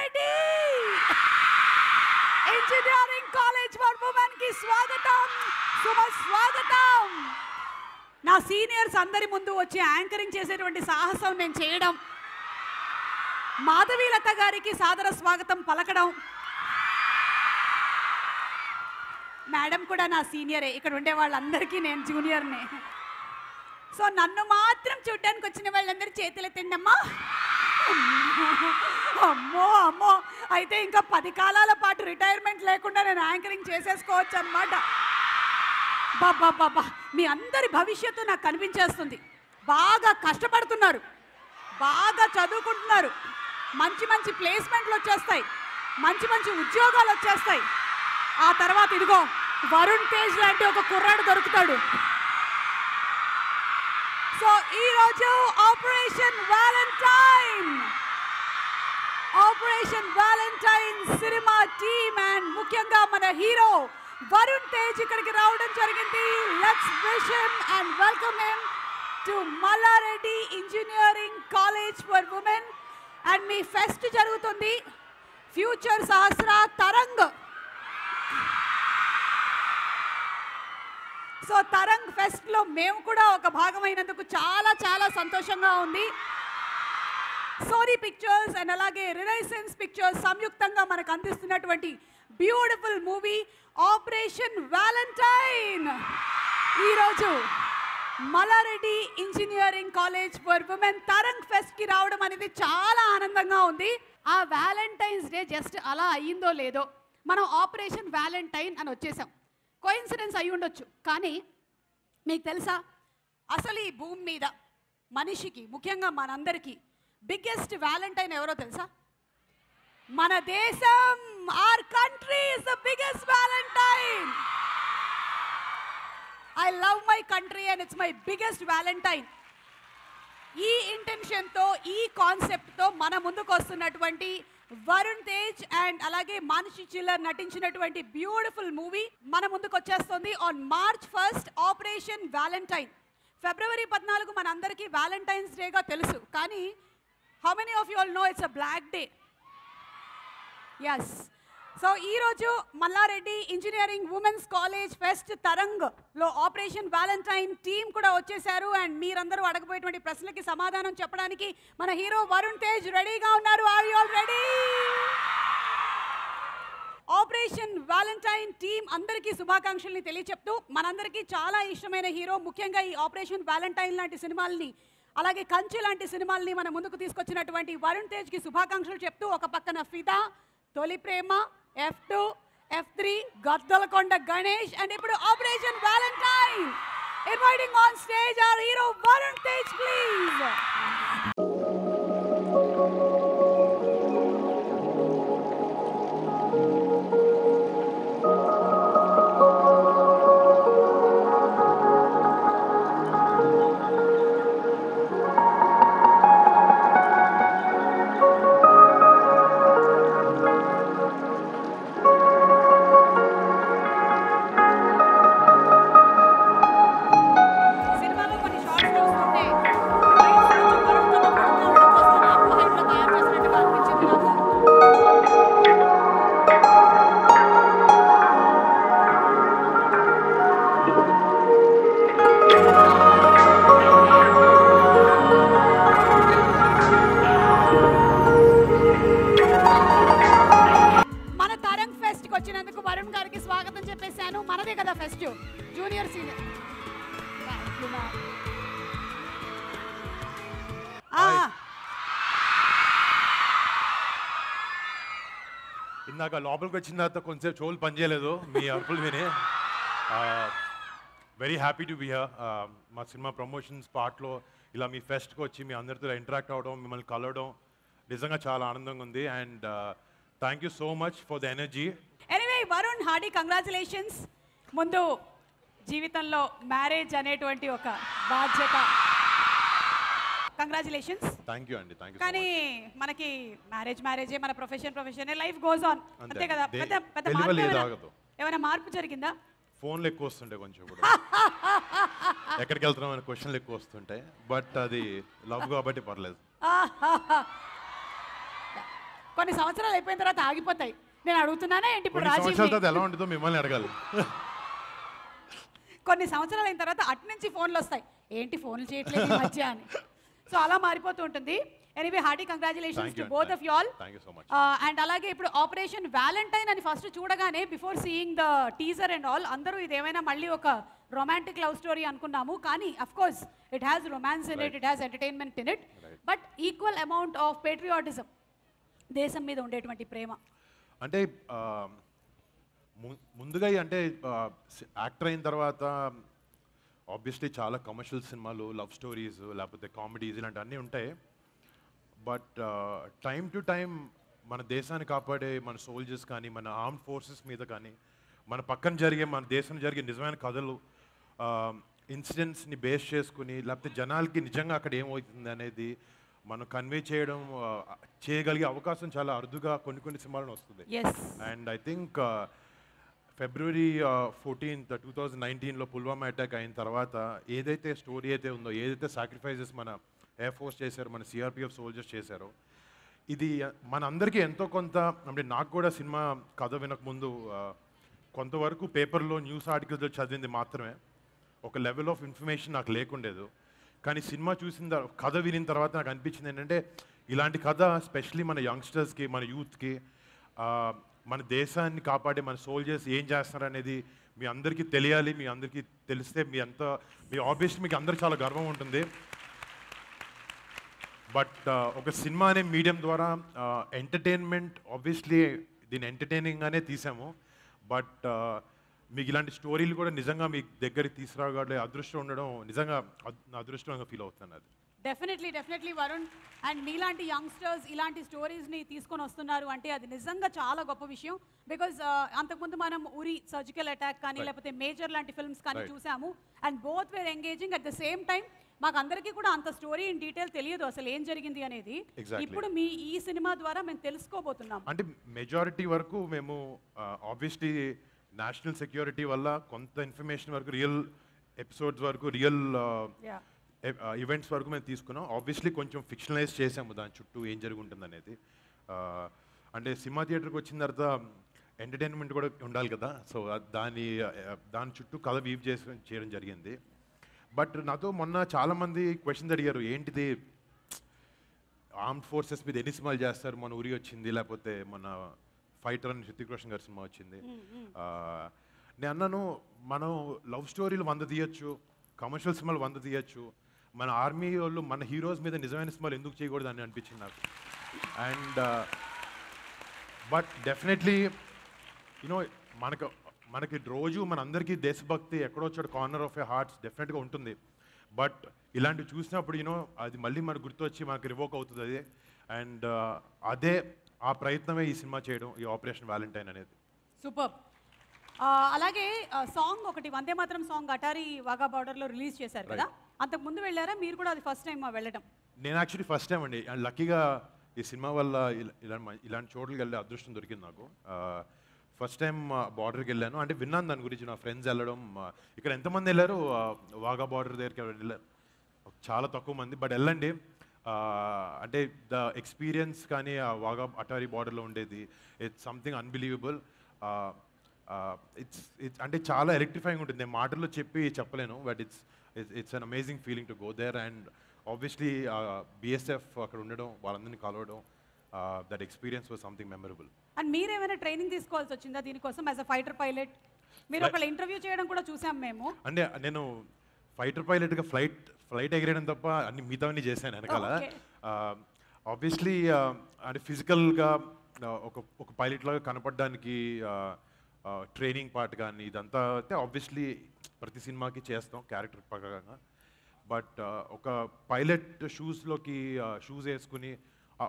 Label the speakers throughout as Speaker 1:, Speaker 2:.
Speaker 1: Mallareddy engineering college for women కి స్వాగతం, స్వాగతం. నా సీనియర్స్ అందరి ముందు వచ్చి యాంకరింగ్ చేసేటువంటి సాహసం నేను చేయడం, మాధవీలత గారికి సాదర స్వాగతం పలకడం. మేడం కూడా నా సీనియరే, ఇక్కడ ఉండే వాళ్ళందరికీ నేను జూనియర్నే. సో నన్ను మాత్రం చూడ్డానికి వచ్చిన వాళ్ళందరూ చేతులు ఎత్తండమ్మా. అమ్మో అమ్మో, అయితే ఇంకా 10 కాలాల పాటు రిటైర్మెంట్ లేకుండా నేను యాంకరింగ్ చేసేసుకోవచ్చు అన్నమాట. బాబా బాబా, మీ అందరి భవిష్యత్తు నాకు కనిపించేస్తుంది. బాగా కష్టపడుతున్నారు, బాగా చదువుకుంటున్నారు, మంచి మంచి ప్లేస్మెంట్లు వచ్చేస్తాయి, మంచి మంచి ఉద్యోగాలు వచ్చేస్తాయి. ఆ తర్వాత ఇదిగో వరుణ్ తేజ్ లాంటి ఒక కుర్రాడు దొరుకుతాడు. సో ఈరోజు operation valentine cinema team and ముఖ్యంగా మన హీరో వరుణ్ తేజ్ ఇక్కడికి రావడం జరిగింది. Let's wish him and welcome him to Malla Reddy engineering college for women. And మీ ఫెస్ట్ జరుగుతుంది ఫ్యూచర్ సహస్ర తరంగ్. సో తరంగ్ ఫెస్ట్లో మేము కూడా ఒక భాగమైనందుకు చాలా చాలా సంతోషంగా ఉంది. సోనీ పిక్చర్స్ అండ్ అలాగే రినైసెన్స్ పిక్చర్స్ సంయుక్తంగా మనకు అందిస్తున్నటువంటి బ్యూటిఫుల్ మూవీ ఆపరేషన్ వ్యాలంటైన్ ఈరోజు Malla Reddy engineering college for women Tarang ఫెస్ట్కి రావడం అనేది చాలా ఆనందంగా ఉంది. ఆ వ్యాలంటైన్స్ డే జస్ట్ అలా అయ్యిందో లేదో మనం ఆపరేషన్ వ్యాలంటైన్ అని వచ్చేసాం. కోయిన్సిడెన్స్ అయి ఉండొచ్చు, కానీ మీకు తెలుసా అసలు ఈ భూమి మీద మనిషికి ముఖ్యంగా మనందరికీ బిగ్గెస్ట్ వ్యాలంటైన్ ఎవరో తెలుసా? మన దేశం. Our country is the biggest valentine. I love my country and it's my biggest valentine. ఈ ఇంటెన్షన్తో, ఈ కాన్సెప్ట్తో మన ముందుకు వస్తున్నటువంటి వరుణ్ తేజ్ అండ్ అలాగే మానుషి చిల్లర్ నటించినటువంటి బ్యూటిఫుల్ మూవీ మన ముందుకు వచ్చేస్తుంది on March 1 operation valentine. February 14 మనందరికీ వ్యాలంటైన్స్ డేగా తెలుసు, కానీ how many of you all know it's a black day? Yes. So ఈరోజు Malla Reddy engineering women's college fest తరంగ్లో ఆపరేషన్ వ్యాలంటైన్ టీమ్ కూడా వచ్చేసారు. అండ్ మీరందరూ అడగబోయేటువంటి ప్రశ్నలకి సమాధానం చెప్పడానికి మన హీరో వరుణ్ తేజ్ రెడీగా ఉన్నారు. Are you all ready? Operation Valentine team అందరికీ శుభాకాంక్షల్ని తెలియచెప్తూ, మనందరికీ చాలా ఇష్టమైన హీరో, ముఖ్యంగా ఈ ఆపరేషన్ వ్యాలంటైన్ లాంటి సినిమాల్ని అలాగే కంచె లాంటి సినిమాల్ని మన ముందుకు తీసుకొచ్చినటువంటి వరుణ్ తేజ్కి శుభాకాంక్షలు చెప్తూ, ఒక పక్కన Fidaa, Tholi Prema, F2, F3, Gaddalakonda Ganesh and ఇప్పుడు operation valentine. Inviting on stage our hero Varun Tej please. మనదే కదా ఫెస్ట్, జూనియర్ సీనియర్.
Speaker 2: ఇందాక లోపలికి వచ్చిన తర్వాత కొంచెం చెవులు పనిచేయలేదు మీ అరుపులు విని. Very happy to be here. మా సినిమా ప్రమోషన్స్ పార్ట్లో ఇలా మీ ఫెస్ట్కి వచ్చి మీ అందరితో ఇంటరాక్ట్ అవ్వడం, మిమ్మల్ని కలవడం నిజంగా చాలా ఆనందంగా ఉంది. And thank you so much for the energy.
Speaker 1: Anyway Varun, hearty congratulations. ముందు జీవితంలో మ్యారేజ్ అనేటువంటి ఒక బాధ్యత. కంగ్రాచులేషన్స్.
Speaker 2: థ్యాంక్ యూ అండి. Thank you.
Speaker 1: కానీ మనకి మ్యారేజే, మన ప్రొఫెషన్ లైఫ్ గోస్ ఆన్, అంతే కదా. పెద్ద ఏమైనా మార్పు జరిగిందా?
Speaker 2: ఫోన్లు ఎక్కువ వస్తుంటాయి కొంచెం కూడా, ఎక్కడికి వెళ్తున్నాం అనే క్వశ్చన్లు ఎక్కువ వస్తుంటాయి. బట్ అది లవ్ కాబట్టి పర్లేదు.
Speaker 1: కొన్ని సంవత్సరాలు అయిపోయిన తర్వాత ఆగిపోతాయి. నేను అడుగుతున్నానా ఏంటి ఇప్పుడు
Speaker 2: కొన్ని సంవత్సరాల
Speaker 1: రాజీవ్‌ని?
Speaker 2: తర్వాత ఎలా ఉంటుందో మిమ్మల్ని అడగాలి.
Speaker 1: కొన్ని సంవత్సరాలు అయిన తర్వాత అటు నుంచి ఫోన్లు వస్తాయి, ఏంటి ఫోన్లు చేయట్లేదు ఈ మధ్య అని. సో అలా మారిపోతూ ఉంటుంది. Anyway hearty congratulations
Speaker 2: Thank
Speaker 1: to
Speaker 2: you.
Speaker 1: Both of you all.
Speaker 2: Thank you so much.
Speaker 1: And అలాగే ఇప్పుడు ఆపరేషన్ వ్యాలంటైన్ అని ఫస్ట్ చూడగానే before seeing the teaser and all అందరూ ఇదేమైనా మళ్ళీ ఒక రొమాంటిక్ లవ్ స్టోరీ అనుకున్నాము, కానీ of course it has romance in it, it has entertainment in it, but equal amount of patriotism, దేశం మీద ఉండేటువంటి ప్రేమ.
Speaker 2: అంటే ముందుగా అంటే యాక్టర్ అయిన తర్వాత ఆబ్వియస్లీ చాలా కమర్షియల్ సినిమాలు, లవ్ స్టోరీస్, లేకపోతే కామెడీస్ ఇలాంటివన్నీ ఉంటాయి. బట్ టైం టు టైం మన దేశాన్ని కాపాడే మన సోల్జర్స్ కానీ, మన ఆర్మ్డ్ ఫోర్సెస్ మీద కానీ, మన పక్కన జరిగే, మన దేశం జరిగే నిజమైన కథలు, ఇన్సిడెంట్స్ని బేస్ చేసుకుని, లేకపోతే జనాలకి నిజంగా అక్కడ ఏమవుతుంది అనేది మనం కన్వే చేయగలిగే అవకాశం చాలా అరుదుగా కొన్ని సినిమాలను వస్తుంది. And I think February 14th 2019లో పుల్వామా అటాక్ అయిన తర్వాత ఏదైతే స్టోరీ అయితే ఉందో, ఏదైతే సాక్రిఫైజెస్ మన ఎయిర్ ఫోర్స్ చేశారో, మన సిఆర్పిఎఫ్ సోల్జర్స్ చేశారో, ఇది మన అందరికీ ఎంతో కొంత, అంటే నాకు కూడా సినిమా కథ వినకముందు కొంతవరకు పేపర్లో న్యూస్ ఆర్టికల్స్లో చదివింది మాత్రమే, ఒక లెవెల్ ఆఫ్ ఇన్ఫర్మేషన్ నాకు లేకుండేదు. కానీ సినిమా చూసిన కథ వినిన తర్వాత నాకు అనిపించింది ఏంటంటే, ఇలాంటి కథ స్పెషలీ మన యంగ్స్టర్స్కి, మన యూత్కి, మన దేశాన్ని కాపాడే మన సోల్జర్స్ ఏం చేస్తున్నారు అనేది మీ అందరికీ తెలియాలి. మీ అందరికీ తెలిస్తే మీ ఆబ్వియస్లీ మీకు అందరికీ చాలా గర్వం ఉంటుంది. బట్ ఒక సినిమా అనే మీడియం ద్వారా ఎంటర్టైన్మెంట్, ఆబ్వియస్లీ దీన్ని ఎంటర్టైనింగ్గానే తీసాము, బట్ మీకు ఇలాంటి స్టోరీలు కూడా నిజంగా మీ దగ్గరికి తీసుకురాగలే అదృష్టం ఉండడం నిజంగా నా అదృష్టంగా ఫీల్ అవుతున్నాను. అది
Speaker 1: డెఫినెట్లీ వరుణ్, అండ్ మీలాంటి యంగ్స్టర్స్ ఇలాంటి స్టోరీస్ని తీసుకొని వస్తున్నారు అంటే అది నిజంగా చాలా గొప్ప విషయం. బికాజ్ అంతకుముందు మనం ఉరి సర్జికల్ అటాక్ కానీ లేకపోతే మేజర్ లాంటి ఫిల్మ్స్ కానీ చూసాము, and both wear engaging. At the same time మాకు అందరికీ కూడా అంత స్టోరీ ఇన్ డీటెయిల్ తెలియదు అసలు ఏం జరిగింది అనేది. ఇప్పుడు మీ ఈ సినిమా ద్వారా మేము తెలుసుకోబోతున్నాం.
Speaker 2: అంటే మెజారిటీ వరకు మేము ఆబ్వియస్లీ నేషనల్ సెక్యూరిటీ వల్ల కొంత ఇన్ఫర్మేషన్ వరకు, రియల్ ఎపిసోడ్స్ వరకు, రియల్ ఈవెంట్స్ వరకు మేము తీసుకున్నాం. ఆబ్వియస్లీ కొంచెం ఫిక్షనలైజ్ చేసాము దాని చుట్టూ ఏం జరుగుతుంది అనేది. అంటే సినిమా థియేటర్కి వచ్చిన తర్వాత ఎంటర్టైన్మెంట్ కూడా ఉండాలి కదా, సో దాని చుట్టూ కథ వీవ్ చేయడం జరిగింది. బట్ నాతో మొన్న చాలామంది క్వశ్చన్స్ అడిగారు, ఏంటిది ఆర్మ్డ్ ఫోర్సెస్ మీద ఎన్ని సినిమాలు చేస్తారు, మన ఊరి వచ్చింది, లేకపోతే మన ఫైటర్ అని హృతిక్ రోషన్ గారి సినిమా వచ్చింది. నేను అన్నాను, మనం లవ్ స్టోరీలు 100 తీయచ్చు, కమర్షియల్ సినిమాలు 100 తీయచ్చు, మన ఆర్మీ వాళ్ళు, మన హీరోస్ మీద నిజమైన సినిమాలు ఎందుకు చేయకూడదు అని అనిపించింది నాకు. అండ్ బట్ డెఫినెట్లీ యూనో మనకి రోజు మనందరికీ దేశభక్తి ఎక్కడో చోట కార్నర్ ఆఫ్ ఎ హార్ట్స్ డెఫినెట్గా ఉంటుంది. బట్ ఇలాంటివి చూసినప్పుడు అది మళ్ళీ మనకు గుర్తొచ్చి మనకు రివోక్ అవుతుంది అది. అండ్ ఆ ప్రయత్నమే ఈ సినిమా చేయడం, ఈ ఆపరేషన్ వ్యాలంటైన్ అనేది.
Speaker 1: సూపర్. అలాగే సాంగ్ ఒకటి వందే మాత్రం సాంగ్ అటారీ వాఘా బార్డర్లో రిలీజ్ చేశారు కదా, అంతకు ముందు వెళ్ళారా మీరు కూడా? అది ఫస్ట్ టైం వెళ్ళడం?
Speaker 2: నేను యాక్చువల్లీ ఫస్ట్ టైం అండి. అండ్ లక్కీగా ఈ సినిమా వల్ల ఇలాంటి చోట్లకి వెళ్ళే అదృష్టం దొరికింది నాకు. ఫస్ట్ టైం బార్డర్కి వెళ్ళాను, అంటే విన్నాను దాని గురించి, నా ఫ్రెండ్స్ వెళ్ళడం. ఇక్కడ ఎంతమంది వెళ్ళారు వాఘా బార్డర్ దగ్గరికి? వెళ్ళారు చాలా తక్కువ మంది, బట్ వెళ్ళండి. అంటే ద ఎక్స్పీరియన్స్ కానీ ఆ వాఘా అటారీ బార్డర్లో ఉండేది, ఇట్స్ సంథింగ్ అన్బిలీవబుల్. ఇట్స్ అంటే చాలా ఎలక్ట్రిఫైయింగ్ ఉంటుంది. నేను మాటల్లో చెప్పలేను, but it's an amazing feeling to go there. And obviously BSF అక్కడ ఉండడం, వాళ్ళందరినీ కలవడం, that experience was something memorable.
Speaker 1: And మీరేమైనా ట్రైనింగ్ తీసుకోవాల్సి వచ్చిందా దీనికోసం యాజ్ అ ఫైటర్ పైలట్? మీరు ఒకళ్ళు ఇంటర్వ్యూ చేయడం కూడా చూసాం మేము.
Speaker 2: అంటే నేను ఫైటర్ పైలట్గా ఫ్లైట్ ఎగిరేయడం తప్ప అన్ని మిగతావన్నీ చేశాను వెనకాల. ఆబ్వియస్లీ అంటే ఫిజికల్గా ఒక పైలట్ లాగా కనపడడానికి ట్రైనింగ్ పార్ట్ కానీ ఇదంతా అయితే ఆబ్వియస్లీ ప్రతి సినిమాకి చేస్తాం క్యారెక్టర్ ప్రకారంగా. బట్ ఒక పైలట్ షూస్ వేసుకుని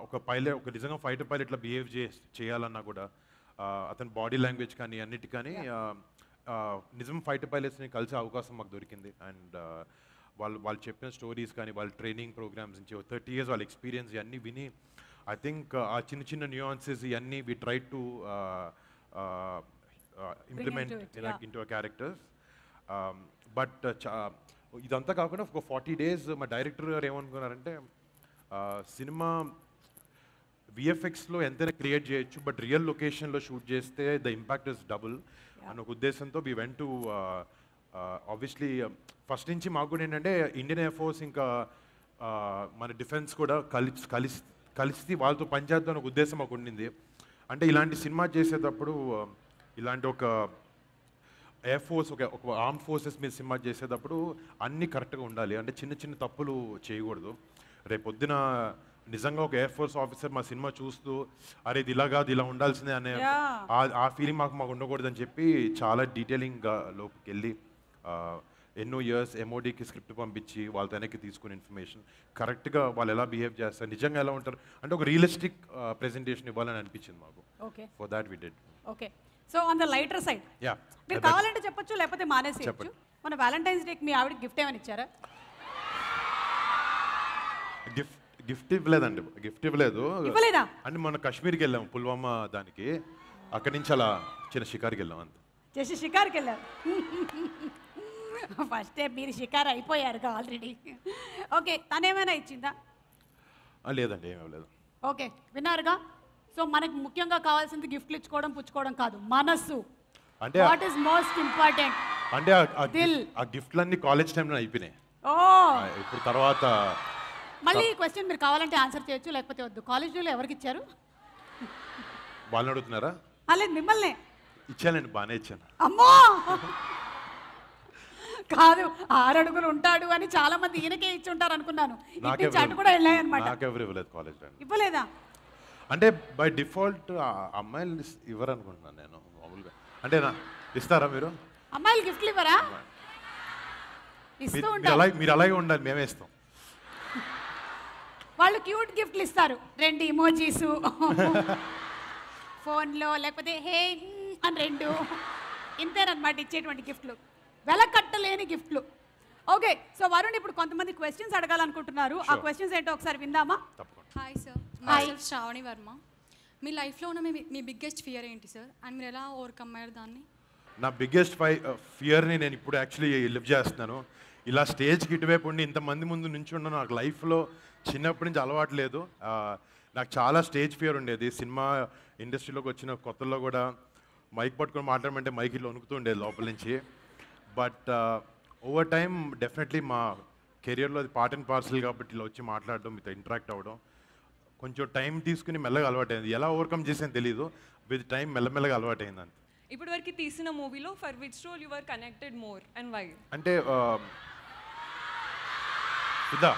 Speaker 2: ఒక నిజంగా ఫైటర్ పైలట్లా బిహేవ్ చేయాలన్నా కూడా అతని బాడీ లాంగ్వేజ్ కానీ అన్నిటి కానీ నిజం ఫైటర్ పైలట్స్ని కలిసే అవకాశం మాకు దొరికింది. అండ్ వాళ్ళు చెప్పిన స్టోరీస్ కానీ, వాళ్ళ ట్రైనింగ్ ప్రోగ్రామ్స్ నుంచి 30 years వాళ్ళ ఎక్స్పీరియన్స్ ఇవన్నీ విని ఐ థింక్ ఆ చిన్న న్యూయాన్సెస్ ఇవన్నీ we try to implement into a characters. But ఇదంతా కాకుండా ఒక 40 days మా డైరెక్టర్ గారు ఏమనుకున్నారంటే, సినిమా విఎఫ్ఎక్స్లో ఎంతైనా క్రియేట్ చేయొచ్చు, బట్ రియల్ లొకేషన్లో షూట్ చేస్తే ద ఇంపాక్ట్ ఇస్ డబుల్ అన్న ఒక ఉద్దేశంతో we went to obviously first నుంచి మాకు కూడా ఏంటంటే ఇండియన్ ఎయిర్ ఫోర్స్ ఇంకా మన డిఫెన్స్ కూడా కలిసి వాళ్ళతో పనిచేద్దాం ఒక ఉద్దేశం మాకు ఉండింది. అంటే ఇలాంటి సినిమా చేసేటప్పుడు ఇలాంటి ఒక ఎయిర్ ఫోర్స్ ఒక ఆర్మ్ ఫోర్సెస్ మీద సినిమా చేసేటప్పుడు అన్నీ కరెక్ట్గా ఉండాలి. అంటే చిన్న చిన్న తప్పులు చేయకూడదు. రేపొద్దున నిజంగా ఒక ఎయిర్ ఫోర్స్ ఆఫీసర్ మా సినిమా చూస్తూ అరే ఇది ఇలా కాదు ఇలా ఉండాల్సిందే అనే ఆ ఫీలింగ్ మాకు ఉండకూడదని చెప్పి చాలా డీటెయిలింగ్గా లోపుకి వెళ్ళి ఎన్నో ఇయర్స్ ఎంఓడికి స్క్రిప్ట్ పంపించి వాళ్ళ వెనక్కి తీసుకుని ఇన్ఫర్మేషన్ కరెక్ట్గా వాళ్ళు ఎలా బిహేవ్ చేస్తారు, నిజంగా ఎలా ఉంటారు అంటే ఒక రియలిస్టిక్ ప్రెజెంటేషన్ ఇవ్వాలని అనిపించింది మాకు.
Speaker 1: Okay,
Speaker 2: for that we did.
Speaker 1: Okay, so on the lighter side
Speaker 2: yeah
Speaker 1: మీరు కావాలంటే చెప్పొచ్చు, లేకపోతే మానేసేయచ్చు. మన వ్యాలంటైన్స్ డేకి మీ ఆవిడకి గిఫ్ట్ ఏమైనా ఇచ్చారా?
Speaker 2: గిఫ్ట్ ఇవ్వలేదండి, గిఫ్ట్ ఇవ్వలేదు.
Speaker 1: ఇవ్వలేదా?
Speaker 2: అంటే మన కాశ్మీర్కి వెళ్ళాము పుల్వామా దానికి, అక్కడి నుంచి అలా చిన్న షికార్కి వెళ్ళాం అంత.
Speaker 1: జస్ట్ షికార్కి వెళ్ళారు. ఫస్టే మీరు షికార్ అయిపోయారుగా ఆల్రెడీ. ఓకే, తనేమైనా ఇచ్చిందా?
Speaker 2: లేదండి, ఏమీ లేదు.
Speaker 1: ఓకే, విన్నారుగా. సో మనకు ముఖ్యంగా కావాల్సింది గిఫ్ట్లు ఇచ్చుకోవడం పుచ్చుకోవడం కాదు, మనస్సు.
Speaker 2: అంటే
Speaker 1: వాట్ ఈస్ మోస్ట్ ఇంపార్టెంట్.
Speaker 2: అంటే ఆ గిఫ్ట్లన్నీ కాలేజ్ టైంలో అయిపోయినాయి.
Speaker 1: ఓ,
Speaker 2: ఇప్పుడు తర్వాత
Speaker 1: మళ్ళీ ఈ క్వశ్చన్ మీరు కావాలంటే ఆన్సర్ చేయొచ్చు, లేకపోతే వద్దు. కాలేజీలో ఎవరికి ఇచ్చారు?
Speaker 2: వాళ్ళని అడుగుతున్నారా?
Speaker 1: లేదు, మిమ్మల్ని.
Speaker 2: ఇచ్చానండి, బాగానే ఇచ్చాను.
Speaker 1: అమ్మో, కాదు 6 అడుగులు ఉంటాడు అని చాలా మంది ఈయనకే ఇచ్చి ఉంటారు అనుకున్నాను. అటు కూడా వెళ్ళాయి అనమాట.
Speaker 2: నాకెవరు ఇవ్వలేదు కాలేజ్.
Speaker 1: ఇవ్వలేదా? అంటే
Speaker 2: బై డిఫాల్ట్ అమ్మాయిలు ఇవ్వరు అనుకుంటున్నాను నేను మామూలుగా. అంటే ఇస్తారా మీరు?
Speaker 1: అమ్మాయిలు గిఫ్ట్లు ఇవ్వరా? ఇస్తూ ఉంటారు.
Speaker 2: మీరు అలాగే ఉండాలి, మేమే ఇస్తాం.
Speaker 1: వాళ్ళు క్యూట్ గిఫ్ట్లు ఇస్తారు, 2 ఇమోజీసు ఫోన్లో, లేకపోతే హే అని 2, ఇంతేనమాట ఇచ్చేటువంటి గిఫ్ట్లు, వెలకట్టలేని గిఫ్ట్లు. ఓకే, సో వరుణ్ ఇప్పుడు కొంతమంది క్వశ్చన్స్ అడగాలనుకుంటున్నారు. ఆ క్వశ్చన్స్ ఏంటో ఒకసారి విందామా?
Speaker 3: Hi sir, myself Sravani Varma. మీ లైఫ్లో ఉన్న మీ బిగ్గెస్ట్ ఫియర్ ఏంటి సార్, అండ్ మీరు ఎలా ఓవర్కమ్ అయ్యారు దాన్ని?
Speaker 2: నా బిగ్గెస్ట్ ఫియర్ని నేను ఇప్పుడు యాక్చువల్లీ లివ్ చేస్తున్నాను. ఇలా స్టేజ్కి ఇటువైపు ఉండి ఇంతమంది ముందు నుంచి ఉన్నాను. నాకు లైఫ్లో చిన్నప్పటి నుంచి అలవాటు లేదు. నాకు చాలా స్టేజ్ ఫియర్ ఉండేది. సినిమా ఇండస్ట్రీలోకి వచ్చిన కొత్తలో కూడా మైక్ పట్టుకొని మాట్లాడమంటే మైక్ ఇట్లా వణుకుతూ ఉండేది లోపల నుంచి. బట్ ఓవర్ టైమ్ డెఫినెట్లీ మా కెరియర్లో అది పార్ట్ అండ్ పార్సల్ కాబట్టి ఇలా వచ్చి మాట్లాడడం, మీతో ఇంటరాక్ట్ అవ్వడం కొంచెం టైం తీసుకుని మెల్లగా అలవాటైంది. ఎలా ఓవర్కమ్ చేసేది తెలీదు, విత్ టైం మెల్లమెల్లగా అలవాటైంది అంతే.
Speaker 4: ఇప్పటి వరకు తీసిన మూవీలో for which role you are connected more and why?
Speaker 2: అంటే ఇదా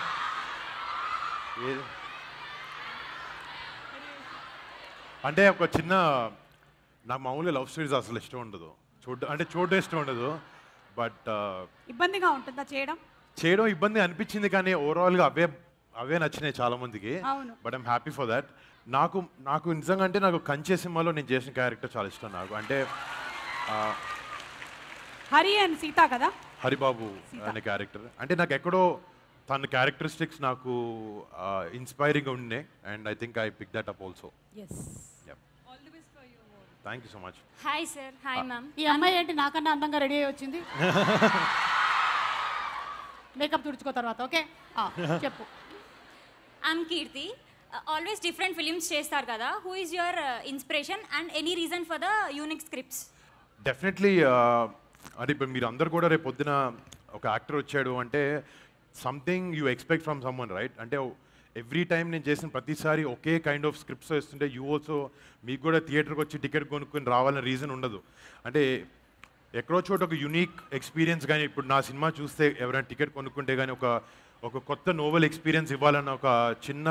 Speaker 2: అంటే ఒక చిన్న, నాకు మామూలుగా లవ్ స్టోరీస్ అసలు ఇష్టం ఉండదు, చూడడం ఇష్టం ఉండదు. బట్
Speaker 1: ఇబ్బందిగా ఉంటుందా
Speaker 2: చేయడం ఇబ్బంది అనిపించింది, కానీ ఓవరాల్గా అవే నచ్చినాయి చాలా మందికి. But I'm happy for that. నాకు నిజంగా అంటే నాకు కంచె సినిమాలో నేను చేసిన క్యారెక్టర్ చాలా ఇష్టం నాకు. అంటే
Speaker 1: హరి అండ్ సీత కదా,
Speaker 2: హరిబాబు అనే క్యారెక్టర్. అంటే నాకు ఎక్కడో తన క్యారెక్టరిస్టిక్స్ నాకు ఇన్స్పైరింగ్ ఉండే, and I think I pick that up also.
Speaker 4: All the best for you more.
Speaker 2: Thank you so much.
Speaker 3: Hi sir. Hi ma'am.
Speaker 1: ఈ అమ్మాయి ఏంటి నాకన్నా అందంగా రెడీ అయ్యి వచ్చింది? మేకప్ తుడుచుకో తర్వాత. ఓకే, చెప్పు.
Speaker 3: I'm Keerthi. Always different films చేస్తారు కదా, who is your inspiration and any reason for the unique scripts?
Speaker 2: Definitely అంటే ఇప్పుడు మీరు అందరు కూడా రేపు పొద్దున ఒక యాక్టర్ వచ్చాడు అంటే something you expect from someone, right? అంటే ఎవ్రీ టైం నేను చేసిన ప్రతిసారి ఒకే కైండ్ ఆఫ్ స్క్రిప్ట్స్ వేస్తుంటే యూ ఆల్సో మీకు కూడా థియేటర్కి వచ్చి టికెట్ కొనుక్కొని రావాలని రీజన్ ఉండదు. అంటే ఎక్కడో చోట ఒక యునీక్ ఎక్స్పీరియన్స్, కానీ ఇప్పుడు నా సినిమా చూస్తే ఎవరైనా టికెట్ కొనుక్కుంటే కానీ ఒక కొత్త నోవెల్ ఎక్స్పీరియన్స్ ఇవ్వాలన్న ఒక చిన్న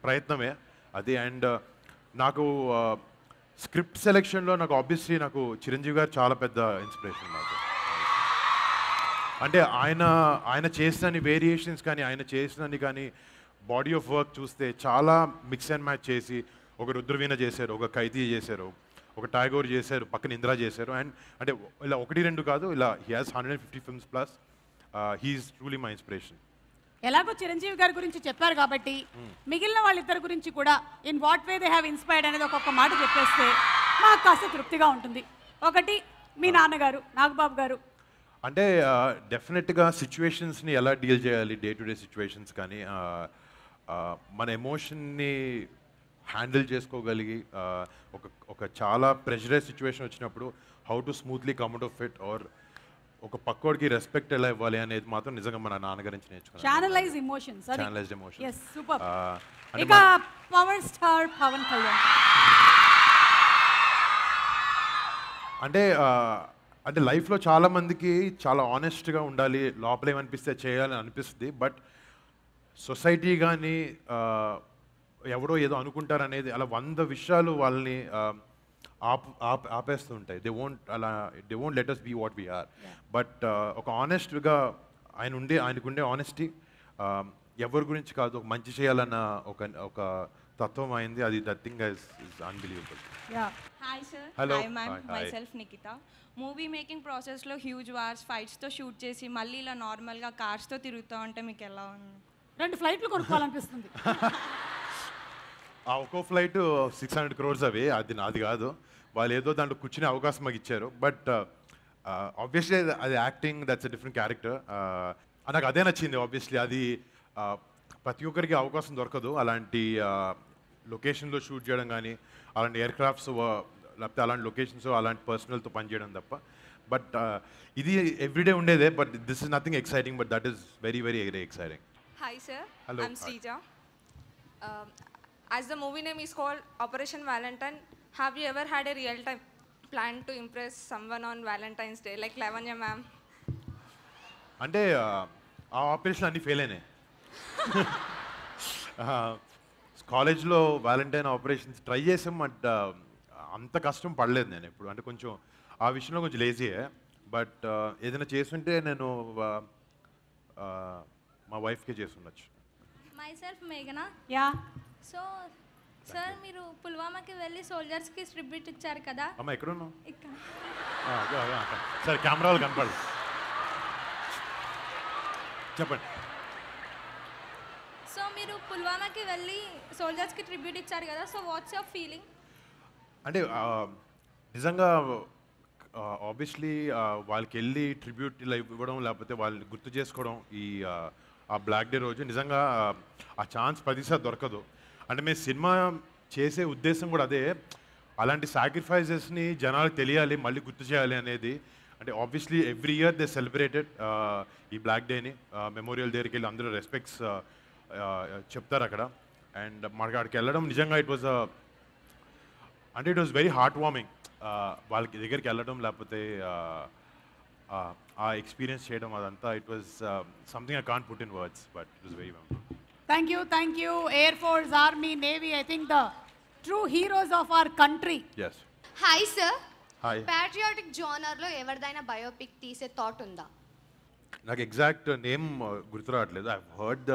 Speaker 2: ప్రయత్నమే అది. అండ్ నాకు స్క్రిప్ట్ సెలెక్షన్లో నాకు ఆబ్వియస్లీ నాకు చిరంజీవి గారు చాలా పెద్ద ఇన్స్పిరేషన్ నాకు. అంటే ఆయన చేసిన వేరియేషన్స్ కానీ ఆయన చేసినని కానీ బాడీ ఆఫ్ వర్క్ చూస్తే చాలా మిక్స్ అండ్ మ్యాచ్ చేసి ఒక రుద్రవీణ చేశారు, ఒక ఖైదీ చేశారు, ఒక టాగోర్ చేశారు, పక్కన ఇందిరా చేశారు. అండ్ అంటే ఇలా 1-2 కాదు, ఇలా he has 150 films plus. He is truly my inspiration.
Speaker 1: ఎలాగో చిరంజీవి గారి గురించి చెప్పారు కాబట్టి మిగిలిన వాళ్ళిద్దరి గురించి కూడా in what way they have inspired అనేది ఒక్కొక్క మాట చెప్పేస్తే మాకు కాస్త తృప్తిగా ఉంటుంది. ఒకటి మీ నాన్నగారు నాగబాబు గారు.
Speaker 2: అంటే డెఫినెట్గా సిచ్యువేషన్స్ని ఎలా డీల్ చేయాలి, డే టు డే సిచ్యువేషన్స్ కానీ మన ఎమోషన్ని హ్యాండిల్ చేసుకోగలిగి ఒక ఒక చాలా ప్రెషరైజ్ సిచ్యువేషన్ వచ్చినప్పుడు how to smoothly come out of it or ఒక పక్కోడికి రెస్పెక్ట్ ఎలా ఇవ్వాలి అనేది మాత్రం నిజంగా మన నాన్నగారి నుంచి నేర్చుకున్నాను.
Speaker 1: Channelize emotions.
Speaker 2: Channelized emotions.
Speaker 1: yes super.
Speaker 2: అంటే
Speaker 1: ఇక పవర్ స్టార్ పవన్ కళ్యాణ్
Speaker 2: అంటే లైఫ్లో చాలా మందికి చాలా ఆనెస్ట్గా ఉండాలి, లోపల ఏమనిపిస్తే చేయాలని అనిపిస్తుంది. బట్ సొసైటీ కానీ ఎవడో ఏదో అనుకుంటారనేది అలా 100 విషయాలు వాళ్ళని ఆపేస్తూ ఉంటాయి. They won't let us be what we are. But ఒక ఆనెస్ట్గా ఆయనకుండే ఆనెస్టీ ఎవరి గురించి కాదు, ఒక మంచి చేయాలన్న ఒక తత్వం అయింది. అది that thing is unbelievable.
Speaker 4: Hi sir.
Speaker 2: Hello.
Speaker 4: Hi ma'am.
Speaker 2: Hi.
Speaker 4: Myself Nikita. Movie making ప్రాసెస్లో హ్యూజ్ వార్స్ ఫైట్స్తో షూట్ చేసి మళ్ళీ ఇలా నార్మల్గా కార్స్తో తిరుగుతూ ఉంటే మీకు ఎలా ఉంది?
Speaker 1: 2 ఫ్లైట్లు కొనుక్కోవాలనిపిస్తుంది.
Speaker 2: ఆ ఒక్కో ఫ్లైట్ 600 crores అవి, అది నాది కాదు. వాళ్ళు ఏదో దాంట్లో కూర్చునే అవకాశం మాకు ఇచ్చారు. బట్ ఆబ్వియస్లీ అది acting, that's a different character. నాకు అదే నచ్చింది. ఆబ్వియస్లీ అది ప్రతి ఒక్కరికి అవకాశం దొరకదు అలాంటి లొకేషన్లో షూట్ చేయడం కానీ, అలాంటి ఎయిర్ క్రాఫ్ట్స్ లేకపోతే అలాంటి లొకేషన్స్ అలాంటి పర్సనల్తో పనిచేయడం తప్ప. బట్ ఇది ఎవ్రీడే ఉండేదే. But this is nothing exciting, but that is very very very exciting.
Speaker 5: Hi sir,
Speaker 2: Hello.
Speaker 5: I'm Srija. As the movie name is called Operation Valentine, have you ever had a real-time plan to impress someone on Valentine's Day, like Lavanya ma'am?
Speaker 2: అంటే ఆ operation అన్నీ fail అయినాయి. కాలేజ్లో Valentine operations try చేసాం. But అంత కష్టం పడలేదు నేను ఎప్పుడు. అంటే కొంచెం ఆ విషయంలో కొంచెం లేజీయే. బట్ ఏదైనా చేస్తుంటే నేను మా వైఫ్కే చేసి ఉండొచ్చు.
Speaker 6: మై సెల్ఫ్ మేఘనా.
Speaker 1: యా
Speaker 6: సో సార్ మీరు పుల్వామాకి వెళ్ళి సోల్జర్స్కి ట్రిబ్యూట్ ఇచ్చారు కదా.
Speaker 2: అమ్మ ఎక్కడున్నావు?
Speaker 6: ఇక్కడ
Speaker 2: సరే కెమెరాలు కనపడదు, చెప్పండి.
Speaker 6: సో మీరు పుల్వామాకి వెళ్ళి సోల్జర్స్కి ట్రిబ్యూట్ ఇచ్చారు కదా. So what's your feeling?
Speaker 2: అంటే నిజంగా ఆబ్వియస్లీ వాళ్ళకి వెళ్ళి ట్రిబ్యూట్ ఇలా ఇవ్వడం లేకపోతే వాళ్ళని గుర్తు చేసుకోవడం ఆ బ్లాక్ డే రోజు నిజంగా ఆ ఛాన్స్ 10 దొరకదు. అంటే మేము సినిమా చేసే ఉద్దేశం కూడా అదే. అలాంటి సాక్రిఫైజెస్ని జనాలకు తెలియాలి, మళ్ళీ గుర్తు చేయాలి అనేది. అంటే obviously every year they celebrated ఈ బ్లాక్ డేని. మెమోరియల్ దగ్గరికి వెళ్ళి అందరూ రెస్పెక్ట్స్ చెప్తారు అక్కడ. అండ్ మనకి అక్కడికి వెళ్ళడం నిజంగా it was very heartwarming. వాళ్ళకి దగ్గరికి వెళ్ళడం లేకపోతే ఆ ఎక్స్పీరియన్స్ చేయడం అదంతా it was something I can't put in words, but it was very memorable.
Speaker 1: Thank you air force, army, navy, I think the true heroes of our country.
Speaker 2: Yes.
Speaker 7: Hi sir.
Speaker 2: Hi.
Speaker 7: Patriotic జోనర్లో ఎవరిదైనా biopic తీసే thought ఉందా?
Speaker 2: నాకు exact name గుర్తు రావట్లేదు. I heard the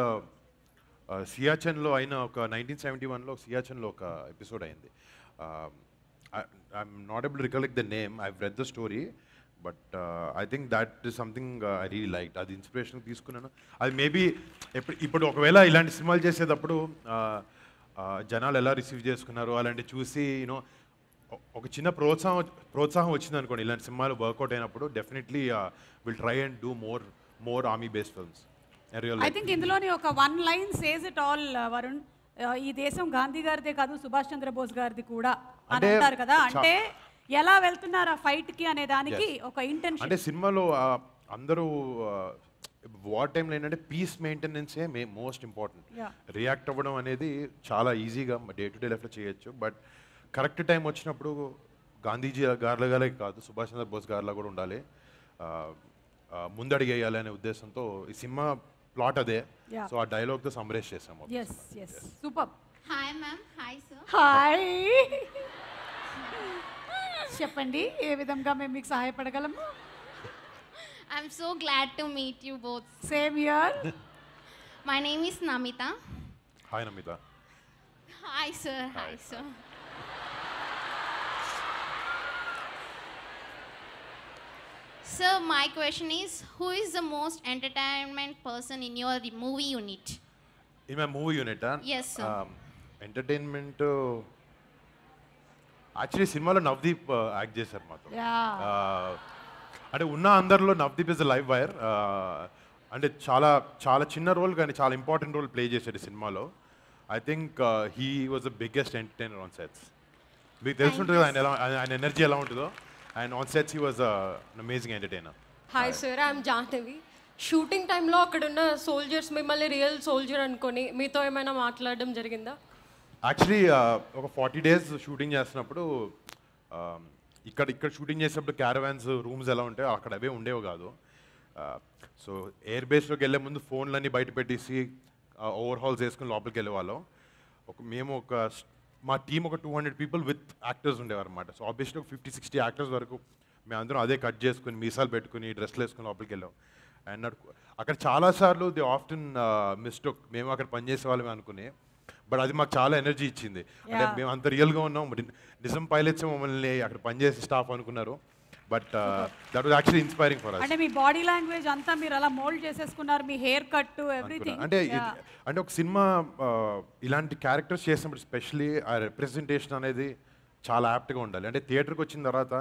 Speaker 2: సియాచెన్లో అయిన ఒక 1971లో సియాచెన్లో ఒక ఎపిసోడ్ అయింది. I'm not able to recollect the name. I've read the story, but I think that is something I really like. అది ఇన్స్పిరేషన్ తీసుకున్నాను. అది మేబీ ఇప్పుడు ఒకవేళ ఇలాంటి సినిమాలు చేసేటప్పుడు జనాలు ఎలా రిసీవ్ చేసుకున్నారు అలాంటి చూసి యూనో ఒక చిన్న ప్రోత్సాహం వచ్చింది అనుకోండి. ఇలాంటి సినిమాలు వర్కౌట్ అయినప్పుడు definitely will try and do more army based films.
Speaker 1: I think ఇందులోని ఒక 1 line says it all Varun. ఈ దేశం గాంధీ గారిదే కాదు, సుభాష్ చంద్రబోస్ గారిది కూడా అని అంటారు కదా. అంటే ఎలా వెళ్తున్నారు ఆ ఫైట్ కి అనే దానికి ఒక ఇంటెన్షన్.
Speaker 2: అంటే సినిమాలో అందరూ వార్ టైంలో ఏంటంటే పీస్ మెయింటెనెన్సే మోస్ట్ ఇంపార్టెంట్. రియాక్ట్ అవ్వడం అనేది చాలా ఈజీగా డే టు డే లైఫ్లో చేయొచ్చు. బట్ కరెక్ట్ టైం వచ్చినప్పుడు గాంధీజీ గారిలాగే కాదు, సుభాష్ చంద్రబోస్ గారిలా కూడా ఉండాలి, ముందడిగేయాలి అనే ఉద్దేశంతో ఈ సినిమా ప్లాట్ అదే. సో ఆ డైలాగ్తో సమ్మరైజ్ చేసాము.
Speaker 1: Super.
Speaker 7: Hi ma'am. Hi sir.
Speaker 1: Hi. చెప్పండి ఏ విధంగా మేము మీకు సహాయపడగలము?
Speaker 7: I'm so glad to meet you both.
Speaker 1: Same here.
Speaker 7: My name is Namita.
Speaker 2: Hi Namita.
Speaker 7: Hi sir. Hi sir. Sir, my question is, who is the most entertainment person in your movie unit?
Speaker 2: In my movie unit,
Speaker 7: Yes, sir.
Speaker 2: Entertainment actually సినిమాలో Navdeep act చేశారు మాతో. అంటే ఉన్న అందరిలో Navdeep is the live wire. అంటే చాలా చాలా చిన్న రోల్ కానీ చాలా ఇంపార్టెంట్ రోల్ ప్లే చేశాడు ఈ సినిమాలో. I think he was the biggest entertainer on sets. మీకు తెలుసుంటుంది కదా ఆయన ఎనర్జీ ఎలా ఉంటుందో. And on sets he was amazing entertainer.
Speaker 8: Hi sir, I'm Jahnavi. Shooting టైంలో అక్కడ ఉన్న సోల్జర్స్ మిమ్మల్ని రియల్ సోల్జర్ అనుకొని మీతో ఏమైనా మాట్లాడడం జరిగిందా?
Speaker 2: యాక్చువల్లీ ఒక 40 days షూటింగ్ చేస్తున్నప్పుడు ఇక్కడ షూటింగ్ చేసినప్పుడు క్యారవాన్స్ రూమ్స్ ఎలా ఉంటాయో అక్కడ అవే ఉండేవి కాదు. సో ఎయిర్ బేస్లోకి వెళ్ళే ముందు ఫోన్లన్నీ బయట పెట్టేసి ఓవర్హాల్స్ వేసుకుని లోపలికి వెళ్ళేవాళ్ళం. మా టీం ఒక 200 people విత్ యాక్టర్స్ ఉండేవారు అనమాట. సో ఆబ్వియస్లీ ఒక 50-60 యాక్టర్స్ వరకు మేమందరం అదే కట్ చేసుకుని మీసాలు పెట్టుకుని డ్రెస్లు వేసుకుని లోపలికి వెళ్ళాం. అండ్ అక్కడ చాలాసార్లు ది ఆఫ్టన్ మిస్టేక్ మేము అక్కడ పనిచేసే వాళ్ళమే అనుకుని, బట్ అది మాకు చాలా ఎనర్జీ ఇచ్చింది. అంటే మేము అంత రియల్గా ఉన్నాం, నిజం పైలట్స్ మమ్మల్ని అక్కడ పనిచేసే స్టాఫ్ అనుకున్నారు. But that was actually inspiring for us.
Speaker 1: అంటే మీ బాడీ లాంగ్వేజ్ అంతా మీరు అలా మోల్డ్ చేసేసుకున్నారు, మీ హెయిర్ కట్ ఎవ్రీథింగ్.
Speaker 2: అంటే ఒక సినిమా ఇలాంటి క్యారెక్టర్స్ చేసినప్పుడు స్పెషలీ ఆ రిప్రజెంటేషన్ అనేది చాలా యాప్ట్గా ఉండాలి. అంటే థియేటర్కి వచ్చిన తర్వాత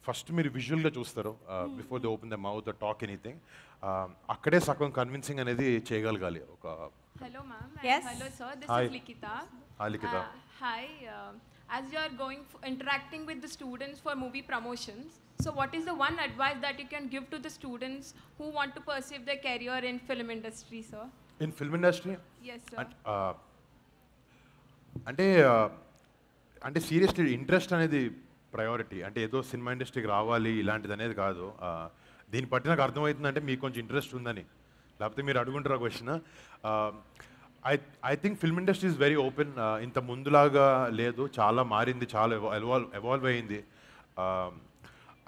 Speaker 2: ఫస్ట్ మీరు విజువల్గా చూస్తారు before the open the mouth talk anything. అక్కడే సగం కన్విన్సింగ్ అనేది చేయగలగాలి. ఒక
Speaker 9: Hello ma'am.
Speaker 1: Yes.
Speaker 9: Hello sir. This
Speaker 2: Hi.
Speaker 9: is Likita.
Speaker 2: Hi, Likita.
Speaker 9: Hi. As you are interacting with the students for movie promotions, so what is the one advice that you can give to the students who want to pursue their career in film industry, sir?
Speaker 2: In film industry?
Speaker 9: Yes, sir.
Speaker 2: అంటే seriously interest అనేది priority. అంటే ఏదో cinema ఇండస్ట్రీకి రావాలి ఇలాంటిది అనేది కాదు. దీన్ని బట్టి నాకు అర్థమవుతుందంటే మీకు కొంచెం ఇంట్రెస్ట్ ఉందని, లేకపోతే మీరు అడుగుంటారు ఆ question. I think film industry is very open. ఇంత ముందులాగా లేదు, చాలా మారింది, చాలా ఎవాల్వ్ అయ్యింది.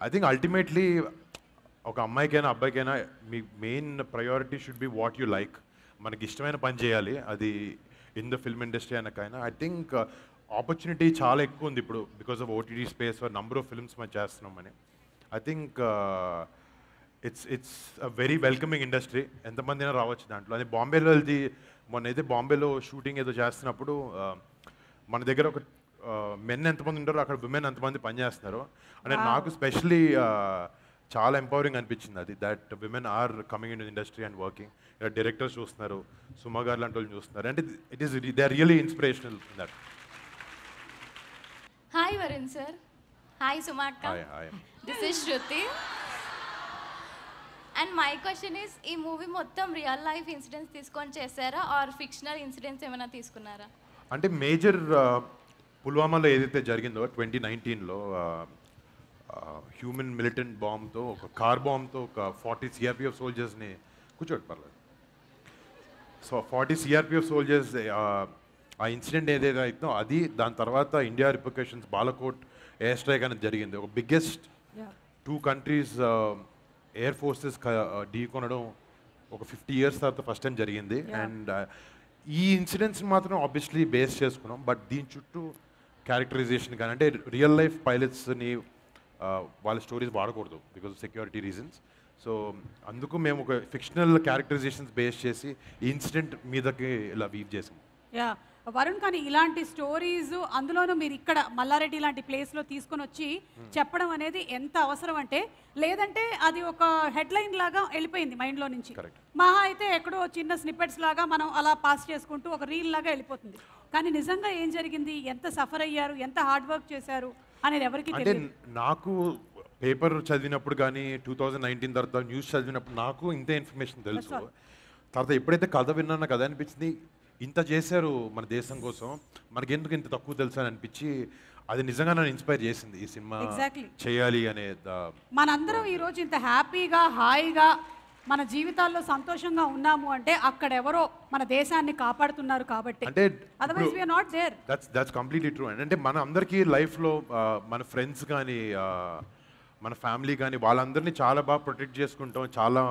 Speaker 2: ఐ థింక్ అల్టిమేట్లీ ఒక అమ్మాయికైనా అబ్బాయికైనా మీ main priority should be what you like. మనకి ఇష్టమైన పని చేయాలి, అది ఇన్ ద ఫిల్మ్ ఇండస్ట్రీ అనకైనా. ఐ థింక్ ఆపర్చునిటీ చాలా ఎక్కువ ఉంది ఇప్పుడు because of OTT space, number of films మనం చేస్తున్నామని. I think it's a very welcoming industry. ఎంతమంది అయినా రావచ్చు దాంట్లో. అది బాంబేలో వెళ్తే మొన్న అయితే బాంబేలో షూటింగ్ ఏదో చేస్తున్నప్పుడు మన దగ్గర ఒక మెన్ ఎంతమంది ఉంటారో అక్కడ విమెన్ ఎంతమంది పనిచేస్తున్నారు. అంటే నాకు స్పెషలీ చాలా ఎంపవరింగ్ అనిపించింది అది, that women are coming in industry and working. ఇలా డైరెక్టర్స్ చూస్తున్నారు, సుమా గారు లాంటి వాళ్ళు చూస్తున్నారు. అంటే it is they are really inspirational in that.
Speaker 6: Hi Varun sir. Hi Sumakka.
Speaker 2: Hi.
Speaker 6: This is Shruti. And my question is, ఈ movie మొత్తం real life incidents తీసుకొని చేశారా ఆర్ ఫిక్షనల్ ఇన్సిడెంట్స్ ఏమైనా తీసుకున్నారా?
Speaker 2: అంటే మేజర్ పుల్వామాలో ఏదైతే జరిగిందో 2019లో హ్యూమన్ మిలిటెంట్ బాంబ్తో, ఒక కార్ బాంబ్తో ఒక 40 CRPF సోల్జర్స్ని కూర్చోటి పర్లేదు. సో 40 CRPF సోల్జర్స్ ఆ ఇన్సిడెంట్ ఏదైతే అవుతుందో అది, దాని తర్వాత India repercussions, Balakot air strike అనేది జరిగింది. ఒక బిగ్గెస్ట్ 2 countries ఎయిర్ ఫోర్సెస్ ఢీకొనడం ఒక 50 years తర్వాత ఫస్ట్ టైం జరిగింది. అండ్ ఈ ఇన్సిడెంట్స్ మాత్రం ఆబ్వియస్లీ బేస్ చేసుకున్నాం, బట్ దీని చుట్టూ క్యారెక్టరైజేషన్ కానీ, అంటే రియల్ లైఫ్ పైలట్స్ని వాళ్ళ స్టోరీస్ వాడకూడదు because of security reasons. So అందుకు మేము ఒక ఫిక్షనల్ క్యారెక్టరైజేషన్స్ బేస్ చేసి ఈ ఇన్సిడెంట్ మీదకి ఇలా వీవ్ చేసాం.
Speaker 1: యా వరుణ్, కానీ ఇలాంటి స్టోరీస్ అందులోనూ మీరు ఇక్కడ మల్లారెడ్డి లాంటి ప్లేస్లో తీసుకొని వచ్చి చెప్పడం అనేది ఎంత అవసరం అంటే, లేదంటే అది ఒక హెడ్లైన్ లాగా వెళ్ళిపోయింది మైండ్లో నుంచి. మహా అయితే ఎక్కడో చిన్న స్నిప్పెట్స్ లాగా మనం అలా పాస్ చేసుకుంటూ ఒక రీల్ లాగా వెళ్ళిపోతుంది. కానీ నిజంగా ఏం జరిగింది, ఎంత సఫర్ అయ్యారు, ఎంత హార్డ్ వర్క్ చేశారు అనేది ఎవరికి
Speaker 2: అంటే
Speaker 1: తెలియదు.
Speaker 2: నాకు పేపర్ చదివినప్పుడు కానీ 2019 తర్వాత న్యూస్ చదివినప్పుడు నాకు ఇంతే ఇన్ఫర్మేషన్ తెలుసు. తర్వాత ఎప్పుడైతే కథ విన్నానో కథ అనిపించింది, ఇంత చేశారు మన దేశం కోసం, మనకి ఎందుకు ఇంత తక్కువ తెలుసు అని అనిపించి అది నిజంగా నన్ను ఇన్స్పైర్ చేసింది ఈ సినిమా చేయాలి అనే.
Speaker 1: మనందరం ఈరోజు ఇంత హ్యాపీగా హాయిగా మన జీవితాల్లో సంతోషంగా ఉన్నాము అంటే అక్కడ ఎవరో మన దేశాన్ని కాపాడుతున్నారు కాబట్టి.
Speaker 2: అంటే
Speaker 1: otherwise we are not there.
Speaker 2: That's completely true. అంటే మన అందరికీ లైఫ్లో మన ఫ్రెండ్స్ కానీ మన ఫ్యామిలీ కానీ వాళ్ళందరినీ చాలా బాగా ప్రొటెక్ట్ చేసుకుంటాం, చాలా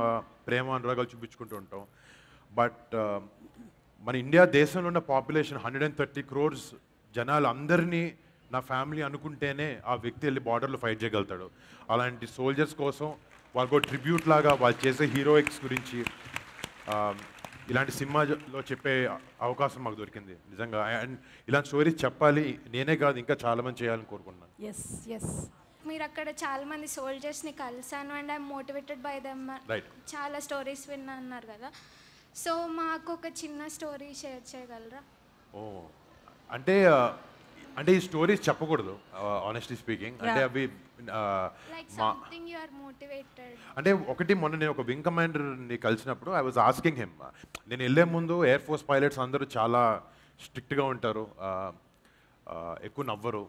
Speaker 2: ప్రేమ అనురాగాలు చూపించుకుంటూ ఉంటాం. బట్ మన ఇండియా దేశంలో ఉన్న పాపులేషన్ 130 crores జనాలు అందరినీ నా ఫ్యామిలీ అనుకుంటేనే ఆ వ్యక్తి వెళ్ళి బార్డర్లో ఫైట్ చేయగలుగుతాడు. అలాంటి సోల్జర్స్ కోసం వాళ్ళకు ట్రిబ్యూట్ లాగా వాళ్ళు చేసే హీరోయిక్స్ గురించి ఇలాంటి సినిమాలో చెప్పే అవకాశం మాకు దొరికింది నిజంగా. అండ్ ఇలాంటి స్టోరీస్ చెప్పాలి, నేనే కాదు ఇంకా చాలామంది చేయాలని కోరుకున్నాను.
Speaker 6: మీరు అక్కడ చాలా మంది సోల్జర్స్ని కలిసాను and I'm motivated by them, చాలా స్టోరీస్ విన్నా అన్నారు కదా. సో మాకు ఒక చిన్న స్టోరీ షేర్ చేయగలరా?
Speaker 2: ఓ అంటే అంటే ఈ స్టోరీస్ చెప్పకూడదు ఆనెస్ట్లీ స్పీకింగ్. అంటే అవి
Speaker 7: Like
Speaker 2: మా
Speaker 7: something you are motivated.
Speaker 2: అంటే ఒకటి మొన్న నేను ఒక వింగ్ కమాండర్ని కలిసినప్పుడు ఐ వాజ్ ఆస్కింగ్ హిమ్, నేను వెళ్ళే ముందు ఎయిర్ ఫోర్స్ పైలట్స్ అందరూ చాలా స్ట్రిక్ట్గా ఉంటారు, ఎక్కువ నవ్వరు,